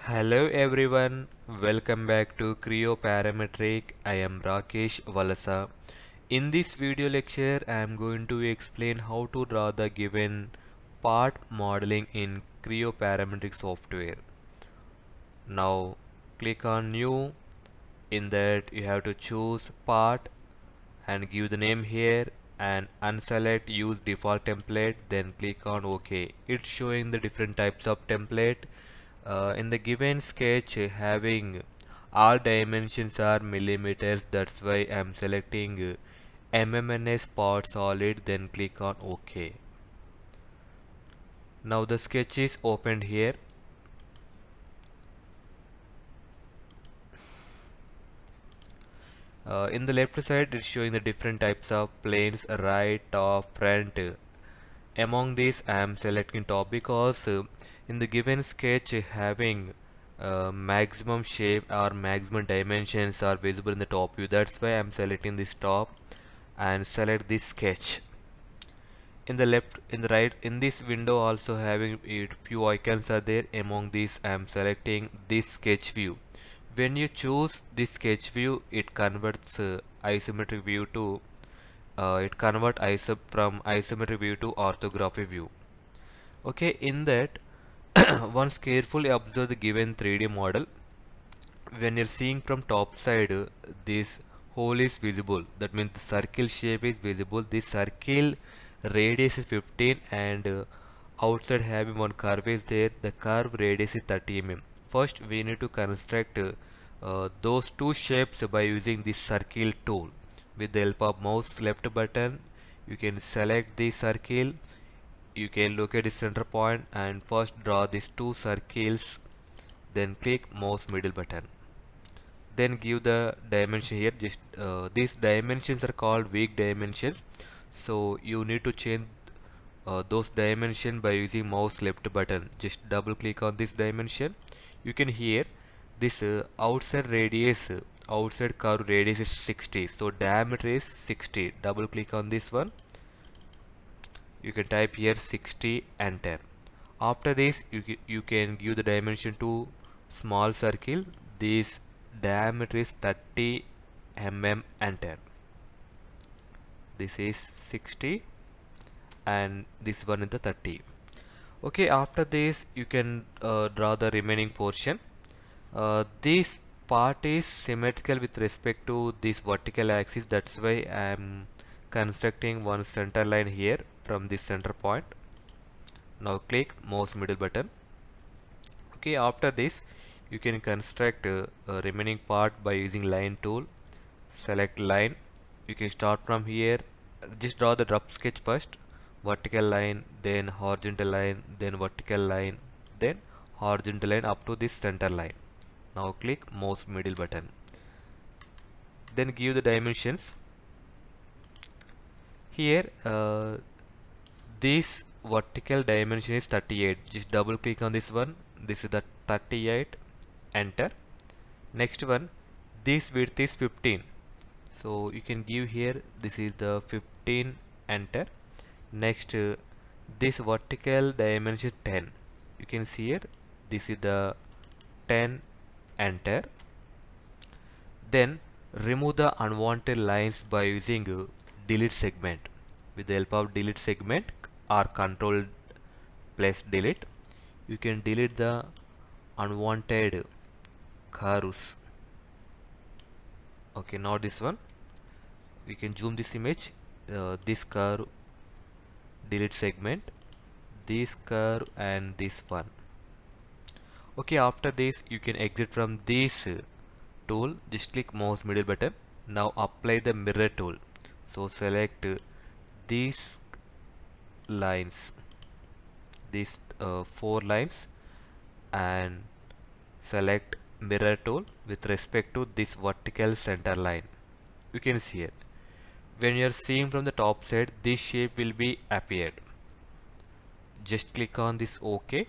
Hello everyone, welcome back to CREO Parametric. I am Rakesh VALASA. In this video lecture, I am going to explain how to draw the given part modeling in CREO Parametric software. Now click on New. In that you have to choose part and give the name here and unselect use default template, then click on OK. It's showing the different types of template. In the given sketch having all dimensions are millimeters, that's why I'm selecting MMNS part solid, then click on OK. Now the sketch is opened here. In the left side it's showing the different types of planes, right, top, front. Among these I am selecting top because in the given sketch having maximum shape or maximum dimensions are visible in the top view. That's why I am selecting this top and select this sketch. In the left, in the right, in this window also having few icons are there. Among these I am selecting this sketch view. When you choose this sketch view, it converts isometric view to from isometric view to orthographic view. Okay, in that once carefully observe the given 3D model. When you're seeing from top side, this hole is visible. That means the circle shape is visible. This circle radius is 15 and outside having one curve is there. The curve radius is 30 mm. First we need to construct those two shapes by using this circle tool. With the help of mouse left button, you can select the circle. You can locate the center point and first draw these two circles, then click mouse middle button, then give the dimension here. Just these dimensions are called weak dimensions, so you need to change those dimension by using mouse left button. Just double click on this dimension. You can hear this outside radius, outside curve radius is 60, so diameter is 60. Double click on this one. You can type here 60, enter. After this you can give the dimension to small circle. This diameter is 30 mm, enter. This is 60 and this one is the 30. Okay, after this you can draw the remaining portion. This part is symmetrical with respect to this vertical axis, that's why I am constructing one center line here from this center point. Now click mouse middle button. Okay, after this you can construct a remaining part by using line tool. Select line. You can start from here. Just draw the rough sketch first. Vertical line, then horizontal line, then vertical line, then horizontal line up to this center line. Now click mouse middle button. Then give the dimensions. Here this vertical dimension is 38. Just double click on this one. This is the 38, enter. Next one, this width is 15, so you can give here this is the 15, enter. Next this vertical dimension is 10. You can see here this is the 10, enter. Then remove the unwanted lines by using delete segment. With the help of delete segment or control plus delete, you can delete the unwanted curves. Okay, now this one we can zoom this image. This curve, delete segment, this curve and this one. Okay, after this you can exit from this tool. Just click mouse middle button. Now apply the mirror tool. So select these lines, these 4 lines, and select mirror tool with respect to this vertical center line. You can see it. When you are seeing from the top side, this shape will be appeared. Just click on this OK.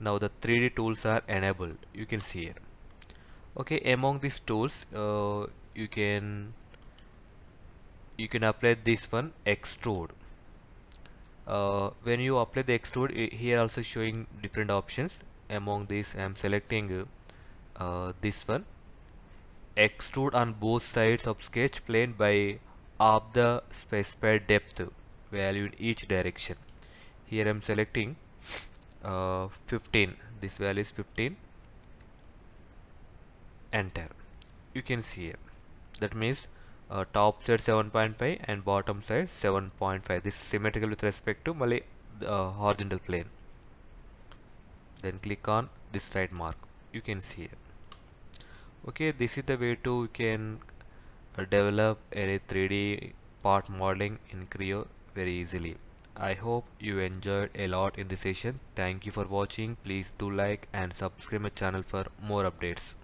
Now the 3D tools are enabled. You can see it. Okay, among these tools you can apply this one, extrude. When you apply the extrude, here also showing different options. among these I am selecting this one, extrude on both sides of sketch plane by half the specified depth value in each direction. Here I am selecting 15. This value is 15. Enter. You can see here. That means top side 7.5 and bottom side 7.5. This is symmetrical with respect to the horizontal plane. Then click on this right mark. You can see here. Okay, this is the way to you can develop a 3D part modeling in CREO very easily. I hope you enjoyed a lot in this session. Thank you for watching. Please do like and subscribe my channel for more updates.